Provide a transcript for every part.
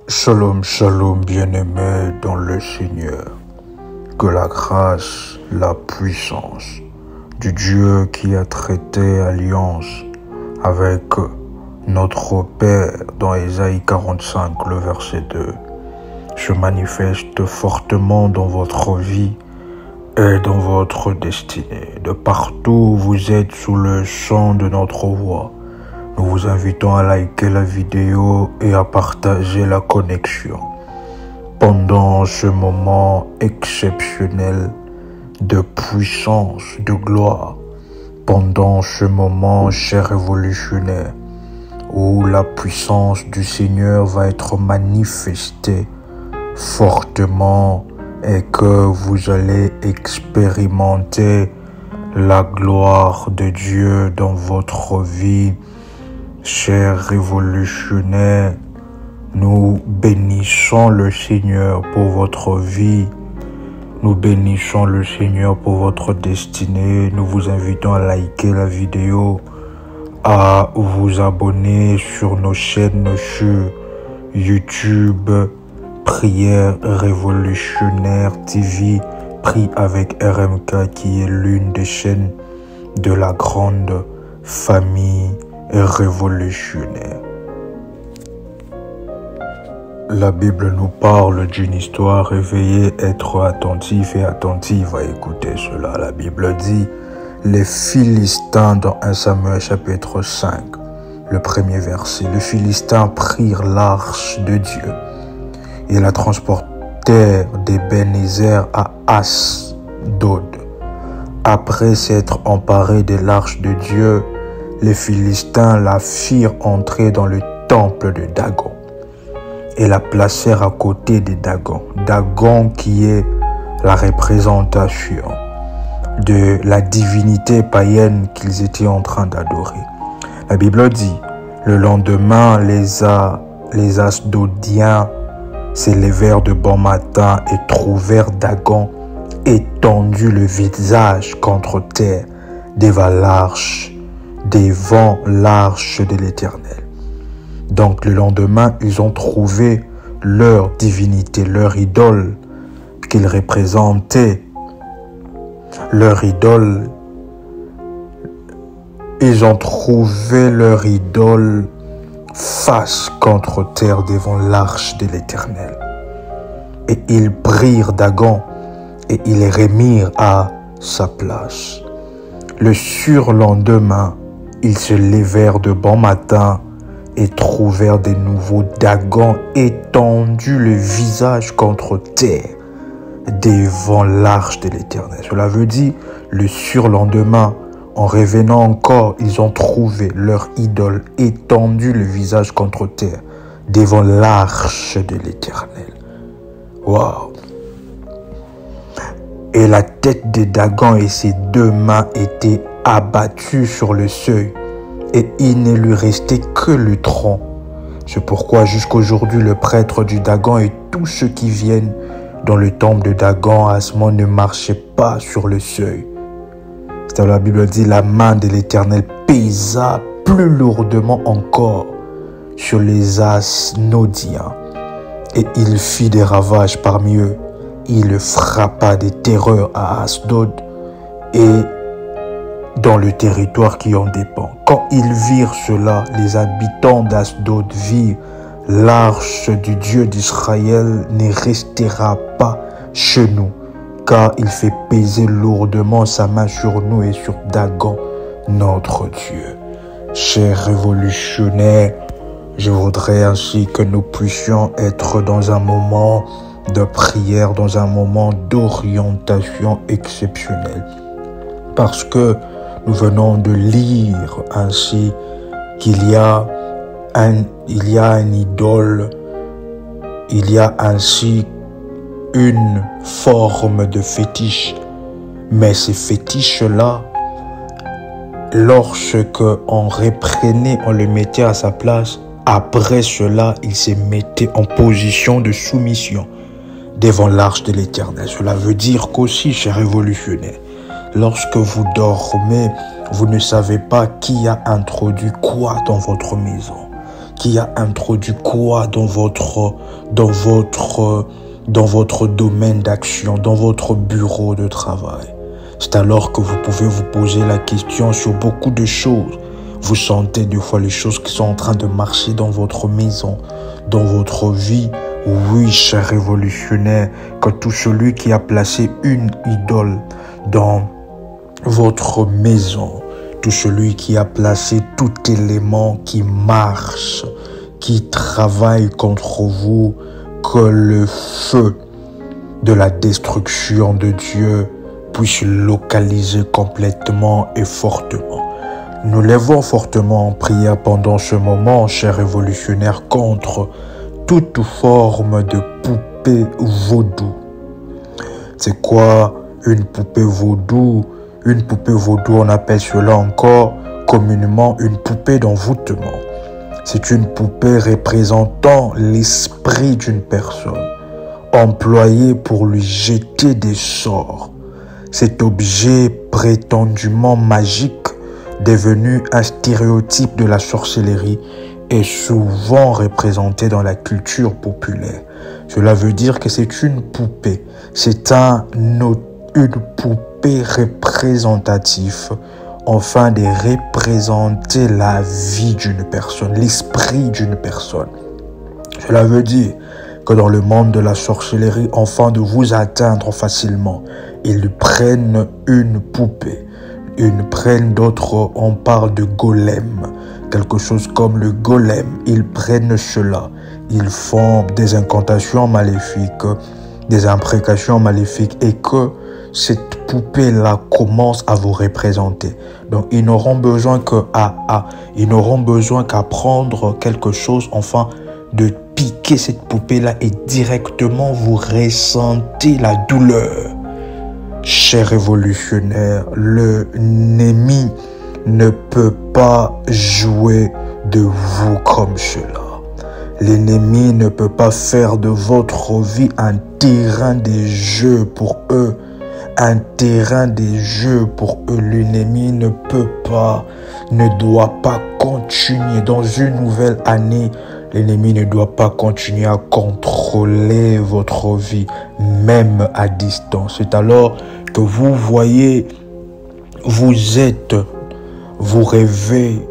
Shalom, shalom, bien-aimés dans le Seigneur. Que la grâce, la puissance du Dieu qui a traité alliance avec notre Père dans Ésaïe 45, le verset 2, se manifeste fortement dans votre vie et dans votre destinée. De partout où vous êtes sous le son de notre voix, nous vous invitons à liker la vidéo et à partager la connexion. Pendant ce moment exceptionnel de puissance, de gloire, pendant ce moment, cher révolutionnaire, où la puissance du Seigneur va être manifestée fortement et que vous allez expérimenter la gloire de Dieu dans votre vie. Chers révolutionnaires, nous bénissons le Seigneur pour votre vie. Nous bénissons le Seigneur pour votre destinée. Nous vous invitons à liker la vidéo, à vous abonner sur nos chaînes sur YouTube, Prière Révolutionnaire TV, Prie avec RMK, qui est l'une des chaînes de la grande famille révolutionnaire. La Bible nous parle d'une histoire réveillée, être attentif et attentive à écouter cela. La Bible dit, les Philistins dans 1 Samuel chapitre 5, le premier verset, les Philistins prirent l'arche de Dieu et la transportèrent d'Ebenezer à Asdod. Après s'être emparés de l'arche de Dieu, les Philistins la firent entrer dans le temple de Dagon et la placèrent à côté de Dagon. Dagon qui est la représentation de la divinité païenne qu'ils étaient en train d'adorer. La Bible dit, le lendemain, les Asdodiens s'élevèrent de bon matin et trouvèrent Dagon étendu le visage contre terre devant l'arche de l'Éternel. Donc le lendemain, ils ont trouvé leur divinité, leur idole qu'ils représentaient. Leur idole, ils ont trouvé leur idole face contre terre devant l'arche de l'Éternel. Et ils prirent Dagon et ils les remirent à sa place. Le surlendemain, ils se levèrent de bon matin et trouvèrent de nouveau Dagon étendu le visage contre terre devant l'arche de l'Éternel. Cela veut dire, le surlendemain, en revenant encore, ils ont trouvé leur idole étendu le visage contre terre devant l'arche de l'Éternel. Waouh! Et la tête de Dagon et ses deux mains étaient abattues sur le seuil, et il ne lui restait que le tronc. C'est pourquoi jusqu'aujourd'hui le prêtre du Dagon et tous ceux qui viennent dans le temple de Dagon à ce moment ne marchaient pas sur le seuil. C'est-à-dire, la Bible dit, la main de l'Éternel pesa plus lourdement encore sur les Asdodiens, et il fit des ravages parmi eux. Il frappa des terreurs à Asdod et dans le territoire qui en dépend. Quand ils virent cela, les habitants d'Asdod virent l'arche du Dieu d'Israël ne restera pas chez nous, car il fait peser lourdement sa main sur nous et sur Dagon, notre Dieu. Chers révolutionnaires, je voudrais ainsi que nous puissions être dans un moment de prière, dans un moment d'orientation exceptionnelle. Parce que nous venons de lire ainsi qu'il y a une idole, il y a ainsi une forme de fétiche. Mais ces fétiches-là, lorsque on reprenait, on le mettait à sa place, après cela, il se mettait en position de soumission devant l'arche de l'Éternel. Cela veut dire qu'aussi, chers révolutionnaires, lorsque vous dormez, vous ne savez pas qui a introduit quoi dans votre maison. qui a introduit quoi dans votre domaine d'action, dans votre bureau de travail. C'est alors que vous pouvez vous poser la question sur beaucoup de choses. Vous sentez des fois les choses qui sont en train de marcher dans votre maison, dans votre vie. Oui, cher révolutionnaire, que tout celui qui a placé une idole dans votre maison, tout celui qui a placé tout élément qui marche, qui travaille contre vous, que le feu de la destruction de Dieu puisse localiser complètement et fortement. Nous lèvons fortement en prière pendant ce moment, chers révolutionnaires, contre toute forme de poupée vaudou. C'est quoi une poupée vaudou? Une poupée vaudou, on appelle cela encore communément une poupée d'envoûtement. C'est une poupée représentant l'esprit d'une personne, employée pour lui jeter des sorts. Cet objet prétendument magique, devenu un stéréotype de la sorcellerie, est souvent représenté dans la culture populaire. Cela veut dire que c'est une poupée. C'est une poupée représentative, afin de représenter la vie d'une personne, l'esprit d'une personne. Cela veut dire que dans le monde de la sorcellerie, afin de vous atteindre facilement, ils prennent une poupée. Ils prennent d'autres, on parle de golem, quelque chose comme le golem. Ils prennent cela. Ils font des incantations maléfiques, des imprécations maléfiques, et que cette poupée-là commence à vous représenter. Donc, ils n'auront besoin ils n'auront besoin qu'à prendre quelque chose, enfin, de piquer cette poupée-là, et directement vous ressentez la douleur. Chers révolutionnaires, l'ennemi ne peut pas jouer de vous comme cela. L'ennemi ne peut pas faire de votre vie un terrain de jeu pour eux. Un terrain de jeu pour eux. L'ennemi ne doit pas continuer dans une nouvelle année. L'ennemi ne doit pas continuer à contrôler votre vie, même à distance. C'est alors que vous voyez, vous rêvez,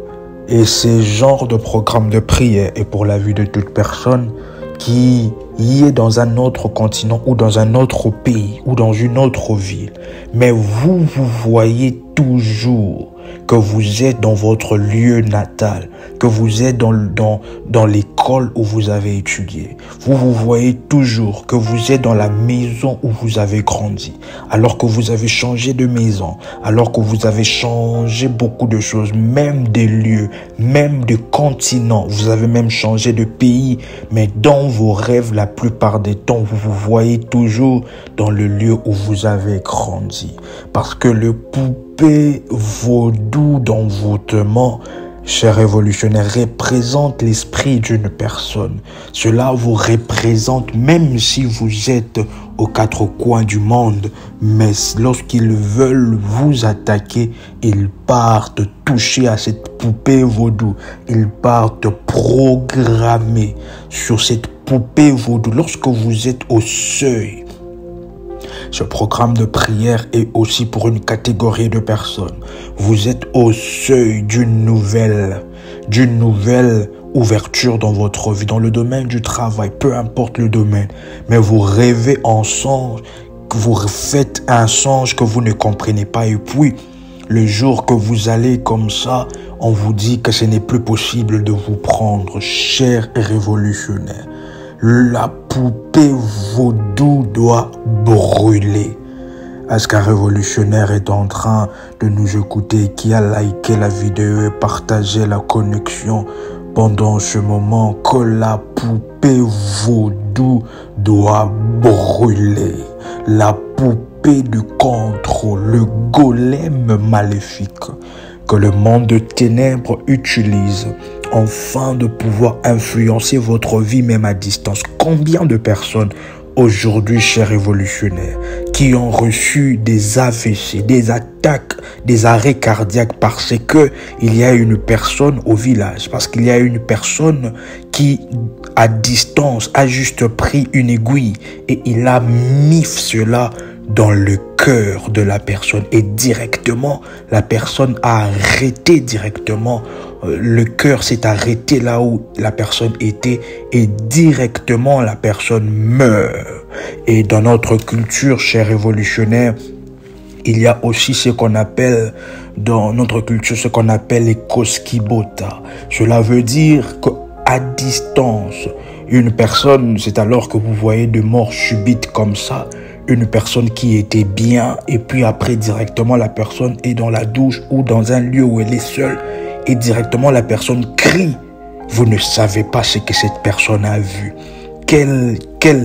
et ce genre de programme de prière est pour la vie de toute personne qui y est dans un autre continent ou dans un autre pays ou dans une autre ville. Mais vous voyez toujours que vous êtes dans votre lieu natal, que vous êtes dans l'école où vous avez étudié. Vous voyez toujours que vous êtes dans la maison où vous avez grandi, alors que vous avez changé de maison, alors que vous avez changé beaucoup de choses, même des lieux, même de continents. Vous avez même changé de pays, mais dans vos rêves, la plupart des temps, vous vous voyez toujours dans le lieu où vous avez grandi. Parce que le poupée vaudou d'envoûtement, cher révolutionnaire, représente l'esprit d'une personne. Cela vous représente même si vous êtes aux quatre coins du monde. Mais lorsqu'ils veulent vous attaquer, ils partent toucher à cette poupée vaudou. Ils partent programmer sur cette poupée vaudou. Lorsque vous êtes au seuil, ce programme de prière est aussi pour une catégorie de personnes. Vous êtes au seuil d'une nouvelle ouverture dans votre vie, dans le domaine du travail, peu importe le domaine. Mais vous rêvez en songe, vous faites un songe que vous ne comprenez pas, et puis le jour que vous allez comme ça, on vous dit que ce n'est plus possible de vous prendre, cher révolutionnaire. La poupée vaudou doit brûler. Est-ce qu'un révolutionnaire est en train de nous écouter, qui a liké la vidéo et partagé la connexion pendant ce moment, que la poupée vaudou doit brûler? La poupée du contrôle, le golem maléfique que le monde de ténèbres utilise afin de pouvoir influencer votre vie même à distance. Combien de personnes aujourd'hui, chers révolutionnaires, qui ont reçu des AVC, des attaques, des arrêts cardiaques parce que il y a une personne au village, parce qu'il y a une personne qui, à distance, a juste pris une aiguille et il a mis cela dans le cœur de la personne et directement, la personne a arrêté directement. Le cœur s'est arrêté là où la personne était et directement la personne meurt. Et dans notre culture, chers révolutionnaires, il y a aussi ce qu'on appelle, dans notre culture, ce qu'on appelle les koskibota. Cela veut dire qu'à distance, une personne, c'est alors que vous voyez de mort subite comme ça, une personne qui était bien et puis après directement la personne est dans la douche ou dans un lieu où elle est seule et directement la personne crie. Vous ne savez pas ce que cette personne a vu. Quel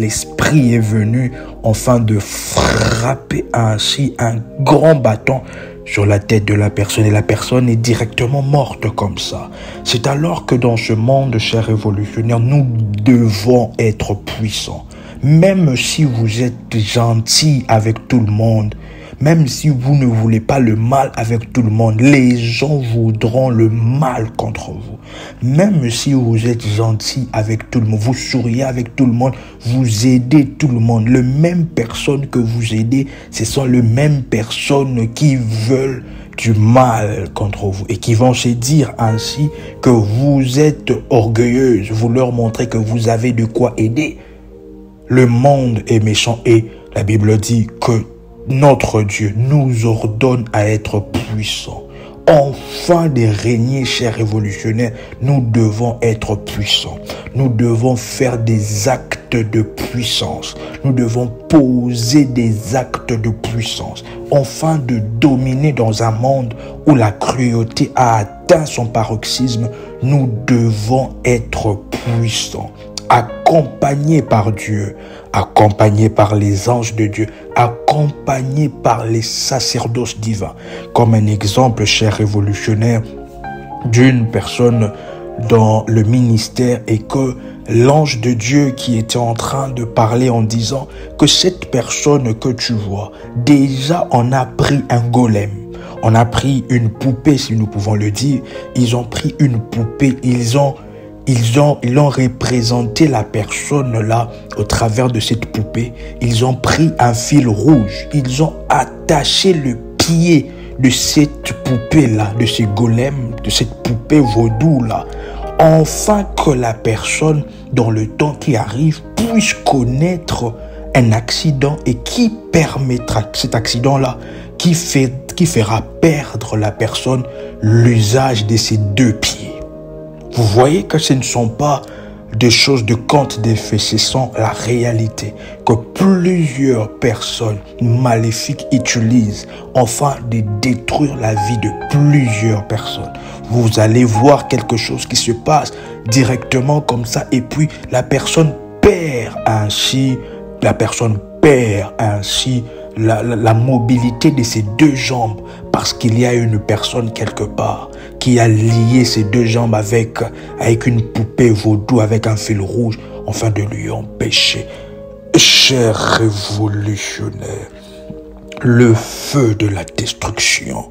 esprit est venu enfin de frapper ainsi un grand bâton sur la tête de la personne et la personne est directement morte comme ça. C'est alors que dans ce monde, chers révolutionnaires, nous devons être puissants. Même si vous êtes gentil avec tout le monde, même si vous ne voulez pas le mal avec tout le monde, les gens voudront le mal contre vous. Même si vous êtes gentil avec tout le monde, vous souriez avec tout le monde, vous aidez tout le monde. Les mêmes personnes que vous aidez, ce sont les mêmes personnes qui veulent du mal contre vous et qui vont se dire ainsi que vous êtes orgueilleuse. Vous leur montrez que vous avez de quoi aider. Le monde est méchant et la Bible dit que notre Dieu nous ordonne à être puissants. Enfin de régner, chers révolutionnaires, nous devons être puissants. Nous devons faire des actes de puissance. Nous devons poser des actes de puissance. Enfin de dominer dans un monde où la cruauté a atteint son paroxysme, nous devons être puissants. Accompagnés par Dieu, accompagnés par les anges de Dieu, accompagnés par les sacerdoces divins. Comme un exemple, cher révolutionnaire, d'une personne dans le ministère et que l'ange de Dieu qui était en train de parler en disant que cette personne que tu vois, déjà on a pris un golem. On a pris une poupée, si nous pouvons le dire. Ils ont pris une poupée, ils ont représenté la personne là au travers de cette poupée. Ils ont pris un fil rouge. Ils ont attaché le pied de cette poupée là, de ce golem, de cette poupée vaudou là. Enfin que la personne, dans le temps qui arrive, puisse connaître un accident et qui permettra, cet accident là, qui fera perdre la personne l'usage de ses deux pieds. Vous voyez que ce ne sont pas des choses de contes de fées, ce sont la réalité que plusieurs personnes maléfiques utilisent afin de détruire la vie de plusieurs personnes. Vous allez voir quelque chose qui se passe directement comme ça et puis la personne perd ainsi la mobilité de ses deux jambes parce qu'il y a une personne quelque part qui a lié ses deux jambes avec une poupée vaudou, avec un fil rouge, afin de lui empêcher. Chers révolutionnaires, le feu de la destruction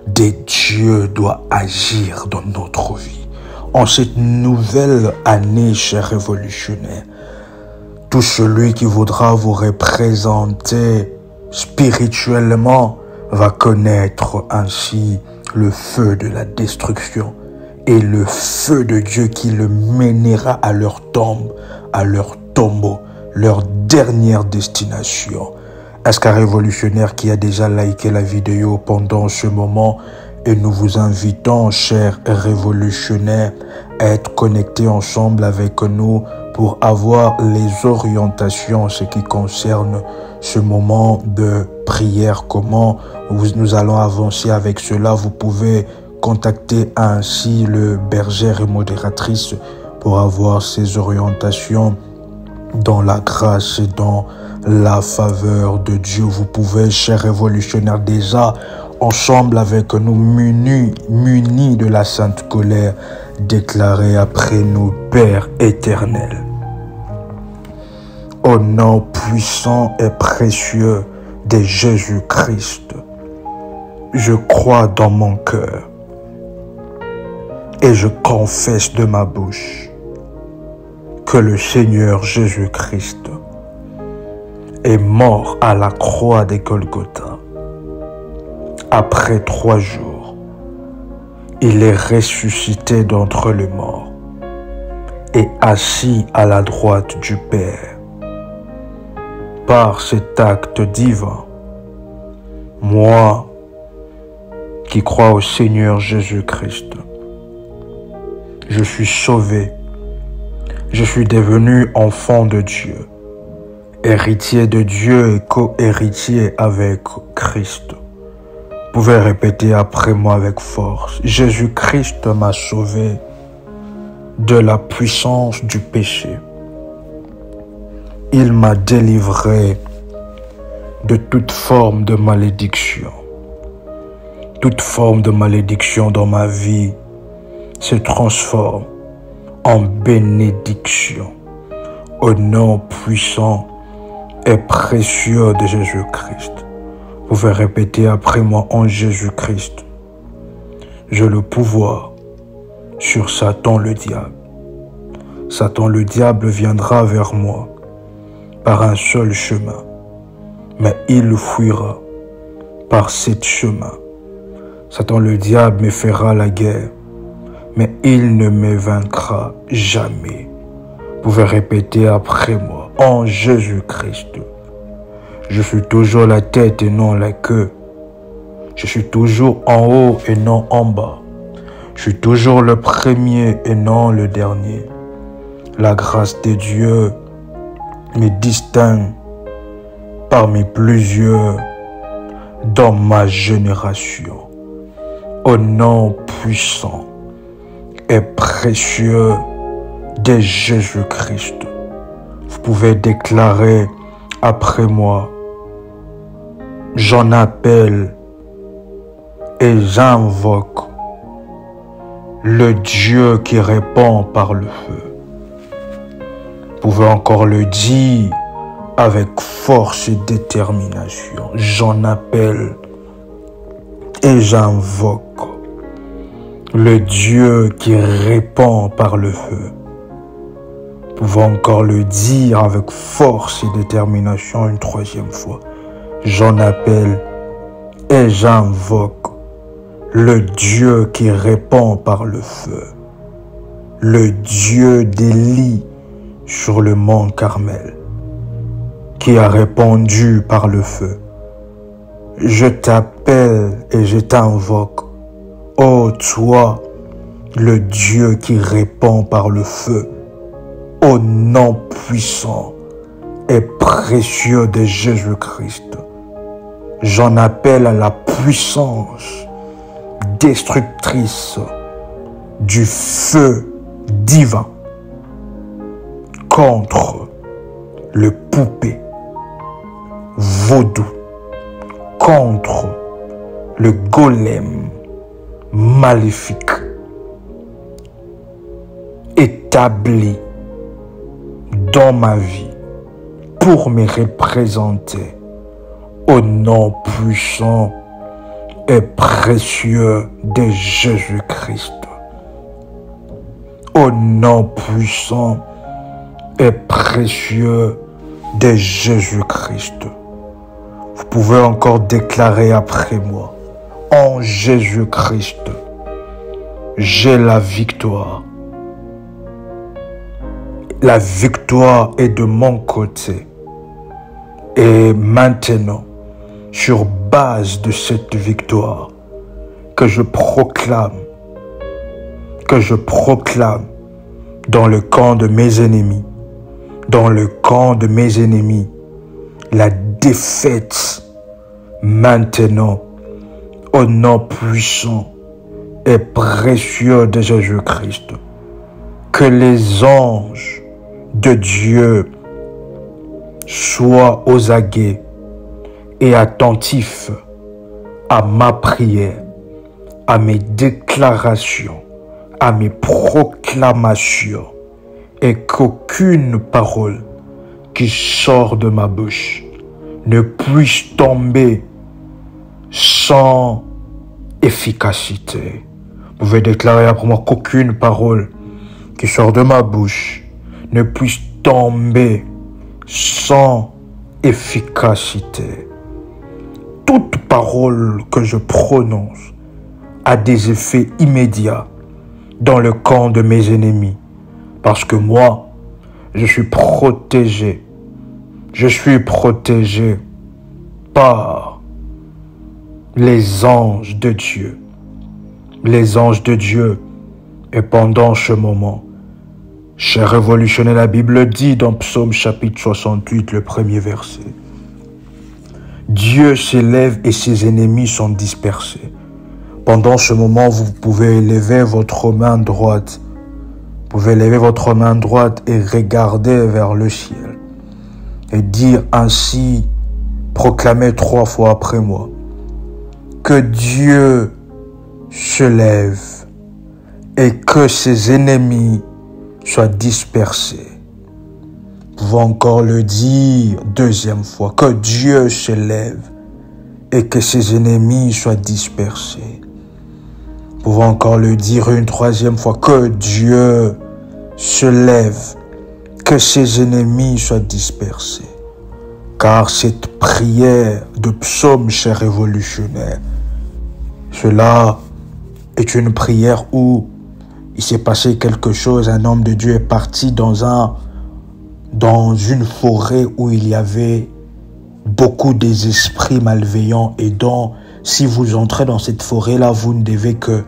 des dieux doit agir dans notre vie. En cette nouvelle année, chers révolutionnaires, tout celui qui voudra vous représenter spirituellement va connaître ainsi le feu de la destruction et le feu de Dieu qui le mènera à leur tombe, à leur tombeau, leur dernière destination. Est-ce qu'un révolutionnaire qui a déjà liké la vidéo pendant ce moment et nous vous invitons, chers révolutionnaires, à être connectés ensemble avec nous pour avoir les orientations en ce qui concerne ce moment de prière, comment nous allons avancer avec cela. Vous pouvez contacter ainsi le berger et modératrice pour avoir ces orientations dans la grâce et dans la faveur de Dieu. Vous pouvez, chers révolutionnaires, déjà ensemble avec nous, munis de la sainte colère, déclarer après nous, Père éternel, Au nom puissant et précieux de Jésus-Christ, je crois dans mon cœur et je confesse de ma bouche que le Seigneur Jésus-Christ est mort à la croix de Golgotha. Après 3 jours, il est ressuscité d'entre les morts et assis à la droite du Père. Par cet acte divin, moi qui crois au Seigneur Jésus-Christ, je suis sauvé, je suis devenu enfant de Dieu, héritier de Dieu et co-héritier avec Christ. Vous pouvez répéter après moi avec force. Jésus-Christ m'a sauvé de la puissance du péché. Il m'a délivré de toute forme de malédiction. Toute forme de malédiction dans ma vie se transforme en bénédiction au nom puissant et précieux de Jésus-Christ. Vous pouvez répéter après moi en Jésus-Christ. J'ai le pouvoir sur Satan le diable. Satan le diable viendra vers moi par un seul chemin, mais il fuira par 7 chemins. Satan le diable me fera la guerre, mais il ne me vaincra jamais. Vous pouvez répéter après moi en Jésus-Christ. Je suis toujours la tête et non la queue. Je suis toujours en haut et non en bas. Je suis toujours le premier et non le dernier. La grâce de Dieu me distingue parmi plusieurs dans ma génération. Au nom puissant et précieux de Jésus-Christ, vous pouvez déclarer après moi: j'en appelle et j'invoque le Dieu qui répond par le feu. Vous pouvez encore le dire avec force et détermination. J'en appelle et j'invoque le Dieu qui répond par le feu. Vous pouvez encore le dire avec force et détermination une 3e fois. J'en appelle et j'invoque le Dieu qui répond par le feu. Le Dieu d'Élie sur le mont Carmel, qui a répondu par le feu. Je t'appelle et je t'invoque, ô toi, le Dieu qui répond par le feu, au nom puissant et précieux de Jésus-Christ. J'en appelle à la puissance destructrice du feu divin contre le poupée vaudou, contre le golem maléfique établi dans ma vie pour me représenter au nom puissant et précieux de Jésus-Christ. Au nom puissant et précieux de Jésus-Christ. Vous pouvez encore déclarer après moi: en Jésus-Christ, j'ai la victoire. La victoire est de mon côté. Et maintenant, sur base de cette victoire, que je proclame dans le camp de mes ennemis, la défaite maintenant, au nom puissant et précieux de Jésus-Christ. Que les anges de Dieu soient aux aguets et attentifs à ma prière, à mes déclarations, à mes proclamations, et qu'aucune parole qui sort de ma bouche ne puisse tomber sans efficacité. Vous pouvez déclarer après moi qu'aucune parole qui sort de ma bouche ne puisse tomber sans efficacité. Toute parole que je prononce a des effets immédiats dans le camp de mes ennemis. Parce que moi, je suis protégé. Je suis protégé par les anges de Dieu. Les anges de Dieu. Et pendant ce moment, cher révolutionnaire, la Bible dit dans Psaume chapitre 68, le premier verset. Dieu s'élève et ses ennemis sont dispersés. Pendant ce moment, vous pouvez lever votre main droite. Vous pouvez lever votre main droite et regarder vers le ciel. Et dire ainsi, proclamer 3 fois après moi, que Dieu se lève et que ses ennemis soient dispersés. Vous pouvez encore le dire 2e fois, que Dieu se lève et que ses ennemis soient dispersés. Vous pouvez encore le dire une 3e fois, que Dieu se lève, que ses ennemis soient dispersés. Car cette prière de psaume, cher révolutionnaire, cela est une prière où il s'est passé quelque chose. Un homme de Dieu est parti dans une forêt où il y avait beaucoup des esprits malveillants. Et si vous entrez dans cette forêt-là, vous ne devez que...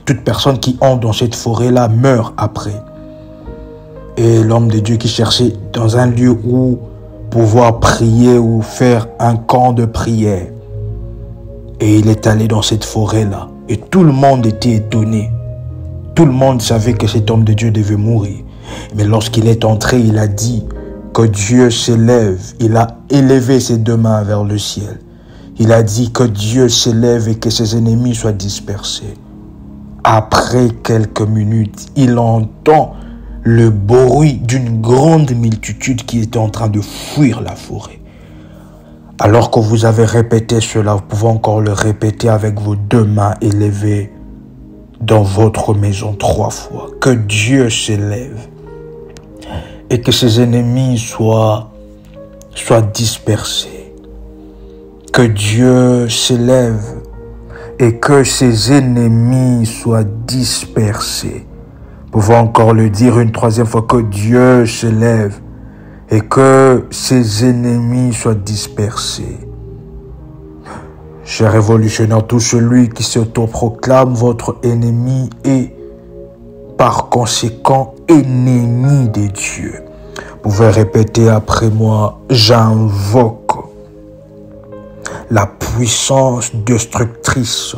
Toute personne qui entre dans cette forêt-là meurt après. Et l'homme de Dieu qui cherchait dans un lieu où pouvoir prier ou faire un camp de prière. Et il est allé dans cette forêt-là. Et tout le monde était étonné. Tout le monde savait que cet homme de Dieu devait mourir. Mais lorsqu'il est entré, il a dit que Dieu s'élève. Il a élevé ses 2 mains vers le ciel. Il a dit que Dieu s'élève et que ses ennemis soient dispersés. Après quelques minutes, il entend le bruit d'une grande multitude qui était en train de fuir la forêt. Alors que vous avez répété cela, vous pouvez encore le répéter avec vos 2 mains élevées dans votre maison 3 fois. Que Dieu s'élève et que ses ennemis soient dispersés. Que Dieu s'élève et que ses ennemis soient dispersés. Vous pouvez encore le dire une 3e fois, que Dieu se lève et que ses ennemis soient dispersés. Cher révolutionnaire, tout celui qui s'autoproclame votre ennemi est par conséquent ennemi de Dieu. Vous pouvez répéter après moi, j'invoque la puissance destructrice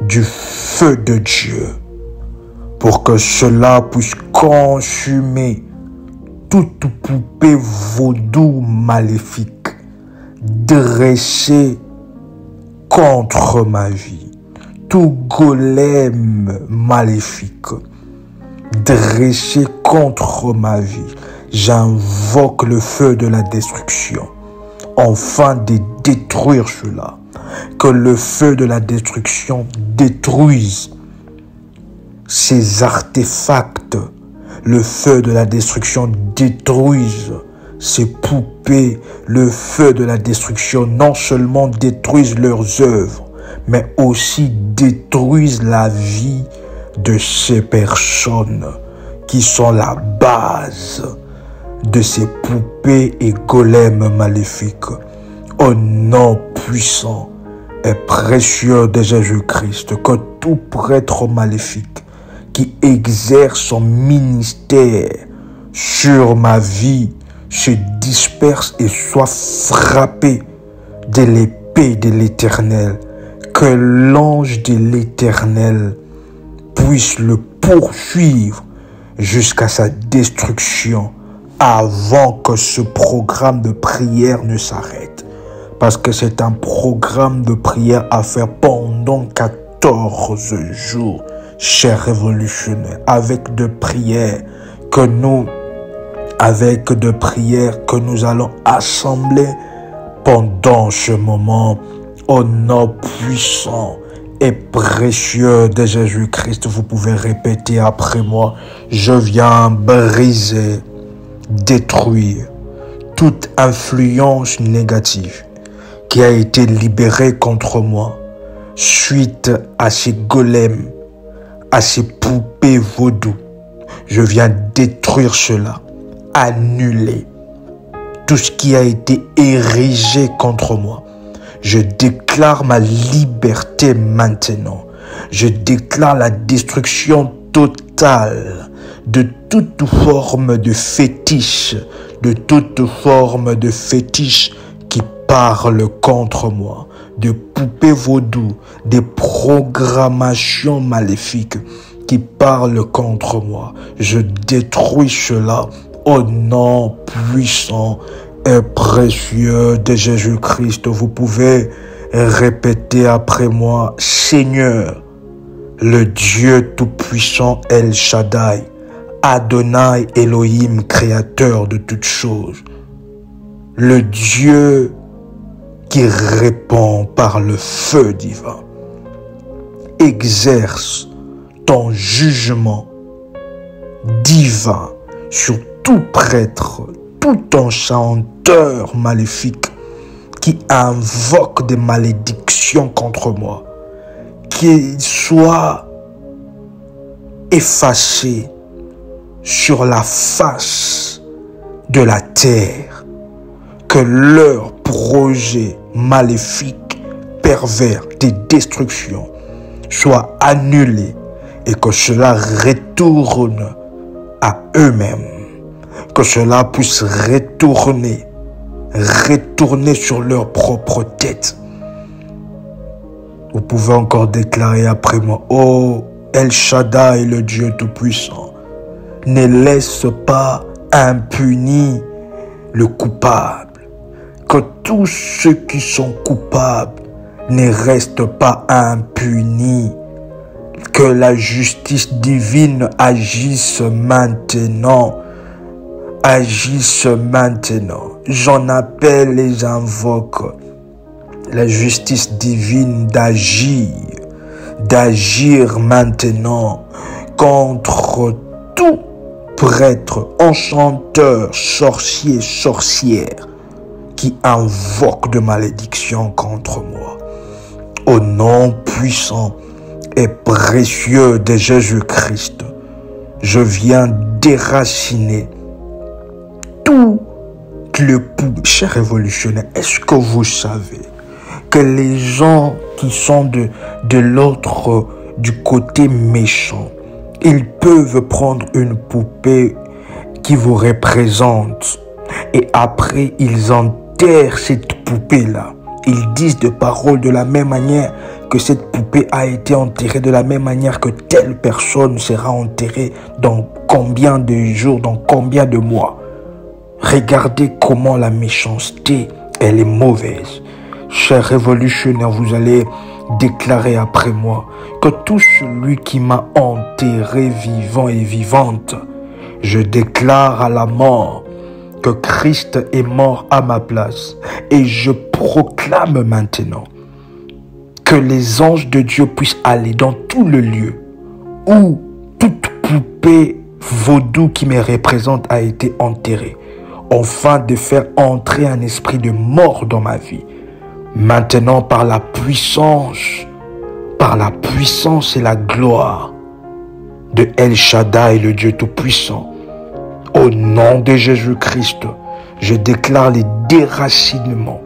du feu de Dieu pour que cela puisse consumer toute poupée vaudou maléfique dressée contre ma vie, tout golem maléfique dressé contre ma vie. J'invoque le feu de la destruction afin de détruire cela. Que le feu de la destruction détruise ces artefacts. Le feu de la destruction détruise ces poupées. Le feu de la destruction non seulement détruise leurs œuvres, mais aussi détruise la vie de ces personnes qui sont la base de ces poupées et golems maléfiques. Au nom puissant et précieux de Jésus-Christ, que tout prêtre maléfique qui exerce son ministère sur ma vie se disperse et soit frappé de l'épée de l'Éternel. Que l'ange de l'Éternel puisse le poursuivre jusqu'à sa destruction avant que ce programme de prière ne s'arrête. Parce que c'est un programme de prière à faire pendant 14 jours, chers révolutionnaires, avec de prières que nous avec de prières que nous allons assembler pendant ce moment. Au nom puissant et précieux de Jésus-Christ, vous pouvez répéter après moi: je viens briser, détruire toute influence négative qui a été libérée contre moi suite à ces golems, à ces poupées vaudou. Je viens détruire cela, annuler tout ce qui a été érigé contre moi. Je déclare ma liberté maintenant. Je déclare la destruction totale de toute forme de fétiche, qui parle contre moi, de poupées vaudou, des programmations maléfiques qui parlent contre moi. Je détruis cela au nom puissant et précieux de Jésus-Christ. Vous pouvez répéter après moi: Seigneur, le Dieu tout-puissant El Shaddai, Adonai Elohim, créateur de toutes choses, le Dieu qui répond par le feu divin, exerce ton jugement divin sur tout prêtre, tout enchanteur maléfique qui invoque des malédictions contre moi, qu'il soit effacé sur la face de la terre, que leur projet maléfique, pervers, de destruction soit annulé et que cela retourne à eux-mêmes, que cela puisse retourner sur leur propre tête. Vous pouvez encore déclarer après moi: oh El Shaddai, le Dieu tout-puissant, ne laisse pas impuni le coupable. Que tous ceux qui sont coupables ne restent pas impunis. Que la justice divine agisse maintenant. Agisse maintenant. J'en appelle et j'invoque la justice divine d'agir maintenant contre tout prêtre, enchanteur, sorcier, sorcière qui invoque de malédiction contre moi. Au nom puissant et précieux de Jésus-Christ, je viens déraciner tout le pouls. Chers révolutionnaires, est-ce que vous savez que les gens qui sont de l'autre, du côté méchant, ils peuvent prendre une poupée qui vous représente et après ils enterrent cette poupée-là. Ils disent des paroles de la même manière que cette poupée a été enterrée, de la même manière que telle personne sera enterrée dans combien de jours, dans combien de mois. Regardez comment la méchanceté, elle est mauvaise. Chers révolutionnaires, vous allez déclarer après moi que tout celui qui m'a enterré vivant et vivante, je déclare à la mort que Christ est mort à ma place. Et je proclame maintenant que les anges de Dieu puissent aller dans tout le lieu où toute poupée vaudou qui me représente a été enterrée, afin de faire entrer un esprit de mort dans ma vie. Maintenant, par la puissance et la gloire de El Shaddai, le Dieu Tout-Puissant, au nom de Jésus-Christ, je déclare les déracinements.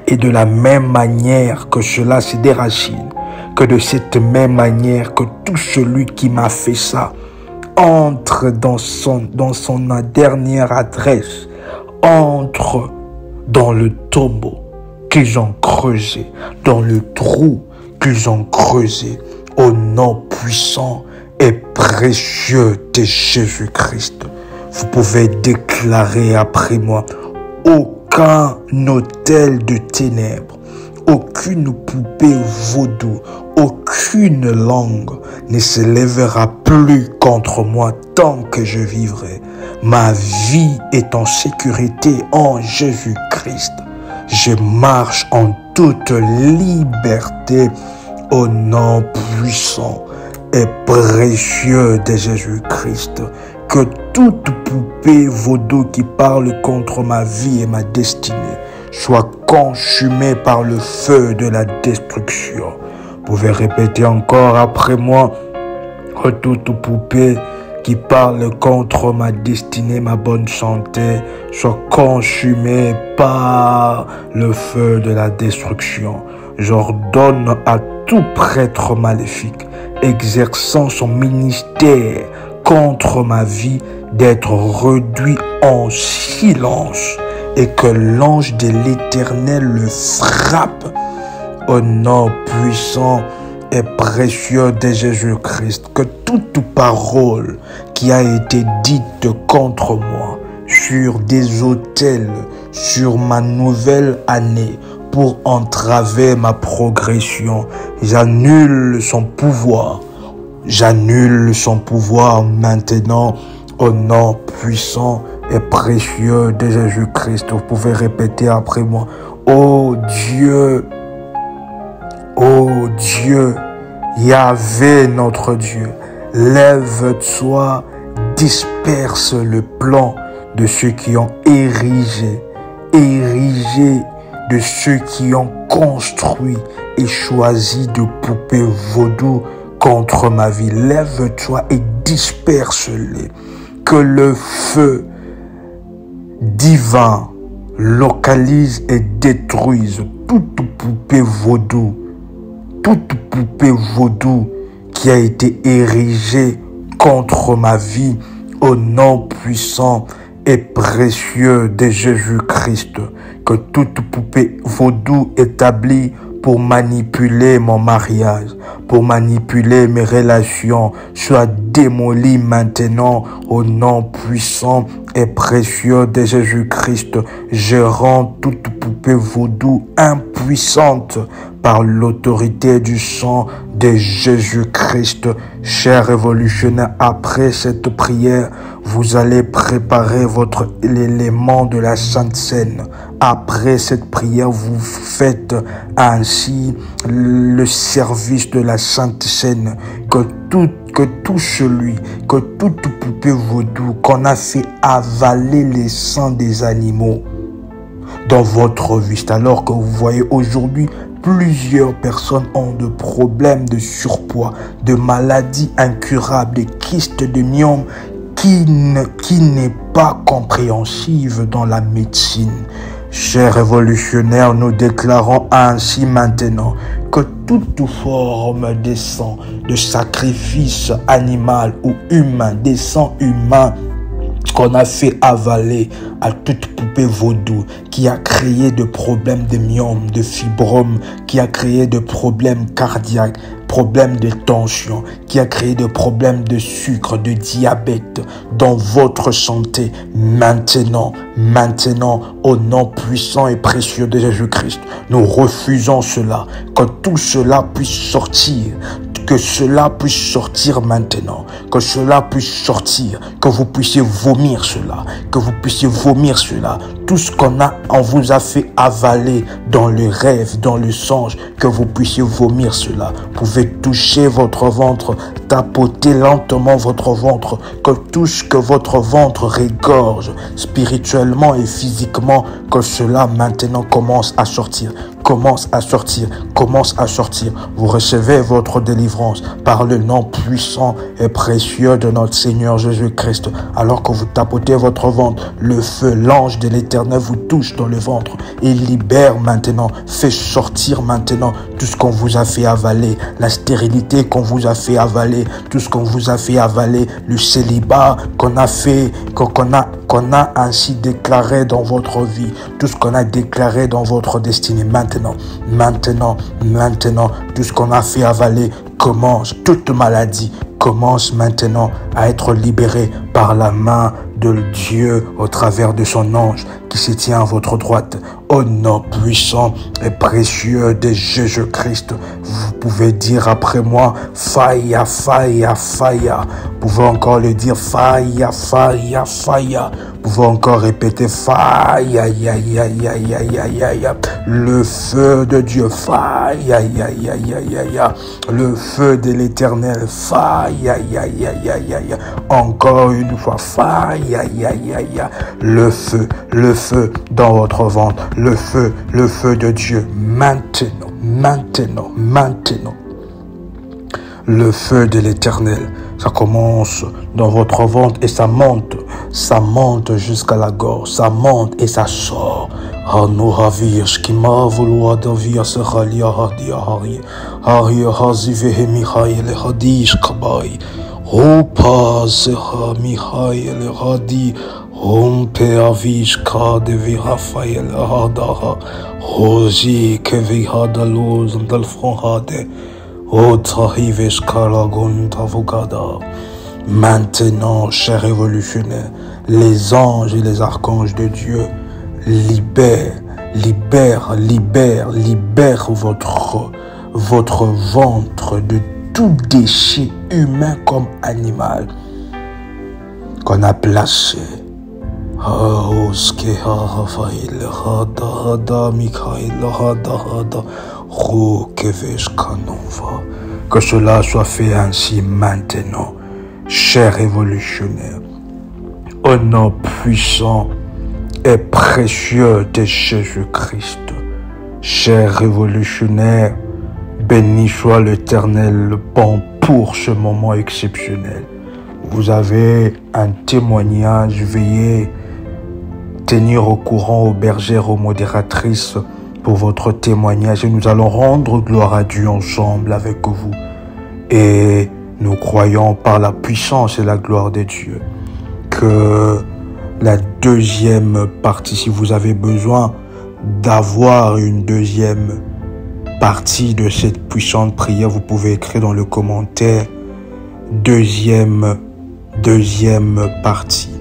Et de la même manière que cela se déracine, que de cette même manière que tout celui qui m'a fait ça entre dans son dernière adresse, entre dans le tombeau qu'ils ont creusé, dans le trou qu'ils ont creusé, au nom puissant et précieux de Jésus-Christ. Vous pouvez déclarer après moi: aucun autel de ténèbres, aucune poupée vaudou, aucune langue ne se lèvera plus contre moi tant que je vivrai. Ma vie est en sécurité en Jésus-Christ. Je marche en toute liberté au nom puissant et précieux de Jésus-Christ. Que toute poupée vaudou qui parle contre ma vie et ma destinée soit consumée par le feu de la destruction. Vous pouvez répéter encore après moi. Que toute poupée qui parle contre ma destinée, ma bonne santé, soit consumée par le feu de la destruction. J'ordonne à tout prêtre maléfique exerçant son ministère contre ma vie d'être réduit en silence et que l'ange de l'Éternel le frappe au nom puissant et précieux de Jésus-Christ. Que toute parole qui a été dite contre moi sur des autels, sur ma nouvelle année, pour entraver ma progression, j'annule son pouvoir. J'annule son pouvoir maintenant au nom puissant et précieux de Jésus-Christ. Vous pouvez répéter après moi. Oh Dieu, Yahvé notre Dieu, lève-toi, disperse le plan de ceux qui ont érigé de ceux qui ont construit et choisi de poupées vaudou contre ma vie. Lève-toi et disperse-les. Que le feu divin localise et détruise toute poupée vaudou qui a été érigée contre ma vie au nom puissant et précieux de Jésus-Christ. Que toute poupée vaudou établie pour manipuler mon mariage, pour manipuler mes relations, soit démolie maintenant au nom puissant et précieux de Jésus-Christ. Je rends toute poupée vaudou impuissante par l'autorité du sang de Jésus-Christ. Chers révolutionnaires, après cette prière, vous allez préparer l'élément de la Sainte Seine. Après cette prière, vous faites ainsi le service de la Sainte Seine. Que toute poupée vaudou qu'on a fait avaler les sangs des animaux dans votre vie. C'est alors que vous voyez aujourd'hui, plusieurs personnes ont de problèmes de surpoids, de maladies incurables, de kystes de myome qui n'est pas compréhensible dans la médecine. Chers révolutionnaires, nous déclarons ainsi maintenant que toute forme de sang, de sacrifice animal ou humain, des sangs humains qu'on a fait avaler à toute poupée vaudou qui a créé de problèmes de myome, de fibrome, qui a créé de problèmes cardiaques, problèmes de tension, qui a créé de problèmes de sucre, de diabète dans votre santé. Maintenant, au nom puissant et précieux de Jésus-Christ, nous refusons cela, que tout cela puisse sortir. Que cela puisse sortir maintenant, que cela puisse sortir, que vous puissiez vomir cela, tout ce on vous a fait avaler dans le rêve, dans le songe, que vous puissiez vomir cela. Vous pouvez toucher votre ventre, tapoter lentement votre ventre, que tout ce que votre ventre régorge spirituellement et physiquement, que cela maintenant commence à sortir. Vous recevez votre délivrance par le nom puissant et précieux de notre Seigneur Jésus-Christ. Alors que vous tapotez votre ventre, le feu, l'ange de l'Éternel vous touche dans le ventre et libère maintenant, fait sortir maintenant tout ce qu'on vous a fait avaler, la stérilité qu'on vous a fait avaler, tout ce qu'on vous a fait avaler, le célibat qu'on a fait, qu'on a ainsi déclaré dans votre vie, tout ce qu'on a déclaré dans votre destinée. Maintenant, tout ce qu'on a fait avaler commence, toute maladie commence maintenant à être libérée par la main de Dieu au travers de son ange qui se tient à votre droite. Au nom puissant et précieux de Jésus-Christ, vous pouvez dire après moi, Faya, Faya, Faya. Vous pouvez encore le dire, Faya, Faya, Faya. Vous pouvez encore répéter, Faya, ya, ya, ya, ya, ya, ya, ya. Le feu de Dieu, Faya, ya, ya, ya, ya, ya. Le feu de l'Éternel, Faya, ya, ya, ya, ya, ya. Encore une fois, Faya, ya, ya, ya. Le feu dans votre ventre, le feu de Dieu, maintenant, maintenant, maintenant. Le feu de l'Éternel, ça commence dans votre ventre et ça monte jusqu'à la gorge, ça monte et ça sort. Hanu havish ki mavulwa davia se halia hadia haria hazive mihail hadish kabai. Opa se ha mihail hadi. Hompe avish ka de vihafail hadaha. Hoji ke vihadaluz dal franhade. Maintenant, chers révolutionnaires, les anges et les archanges de Dieu libèrent votre ventre de tout déchet humain comme animal qu'on a placé. Que cela soit fait ainsi maintenant, chers révolutionnaires, au nom puissant et précieux de Jésus-Christ. Chers révolutionnaires, béni soit l'Éternel bon pour ce moment exceptionnel. Vous avez un témoignage, veuillez tenir au courant aux bergères, aux modératrices pour votre témoignage et nous allons rendre gloire à Dieu ensemble avec vous. Et nous croyons par la puissance et la gloire de Dieu que la deuxième partie, si vous avez besoin d'avoir une deuxième partie de cette puissante prière, vous pouvez écrire dans le commentaire deuxième partie.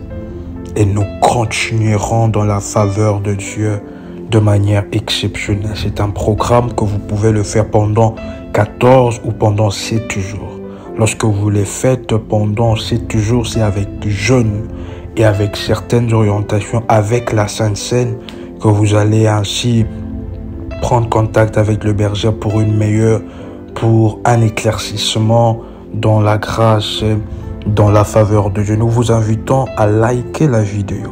Et nous continuerons dans la faveur de Dieu de manière exceptionnelle. C'est un programme que vous pouvez le faire pendant 14 ou pendant 7 jours. Lorsque vous les faites pendant 7 jours, c'est avec jeûne et avec certaines orientations avec la Sainte Seine que vous allez ainsi prendre contact avec le berger pour un éclaircissement dans la grâce, dans la faveur de Dieu. Nous vous invitons à liker la vidéo,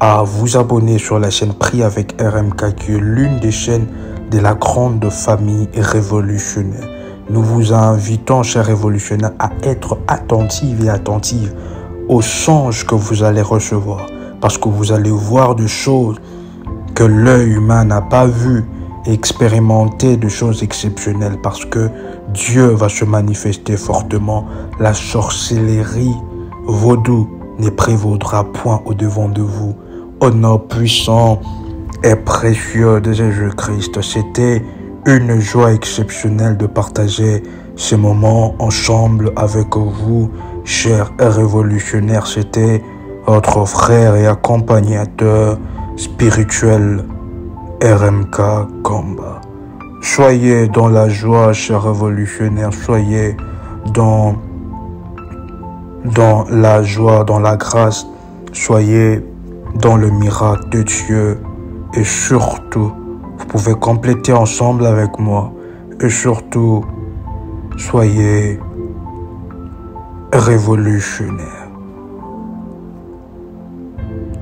à vous abonner sur la chaîne Prie avec RMK, qui est l'une des chaînes de la grande famille révolutionnaire. Nous vous invitons, chers révolutionnaires, à être attentifs et attentives aux songes que vous allez recevoir, parce que vous allez voir des choses que l'œil humain n'a pas vues, expérimenter des choses exceptionnelles, parce que Dieu va se manifester fortement. La sorcellerie vaudou ne prévaudra point au-devant de vous. Au nom puissant et précieux de Jésus-Christ, c'était une joie exceptionnelle de partager ces moments ensemble avec vous, chers révolutionnaires. C'était votre frère et accompagnateur spirituel RMK Kamba. Soyez dans la joie, chers révolutionnaires. Soyez dans la joie, dans la grâce. Soyez dans le miracle de Dieu. Et surtout, vous pouvez compléter ensemble avec moi. Et surtout, soyez révolutionnaires.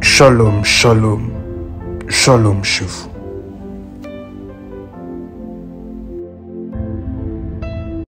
Shalom, shalom, shalom chez vous.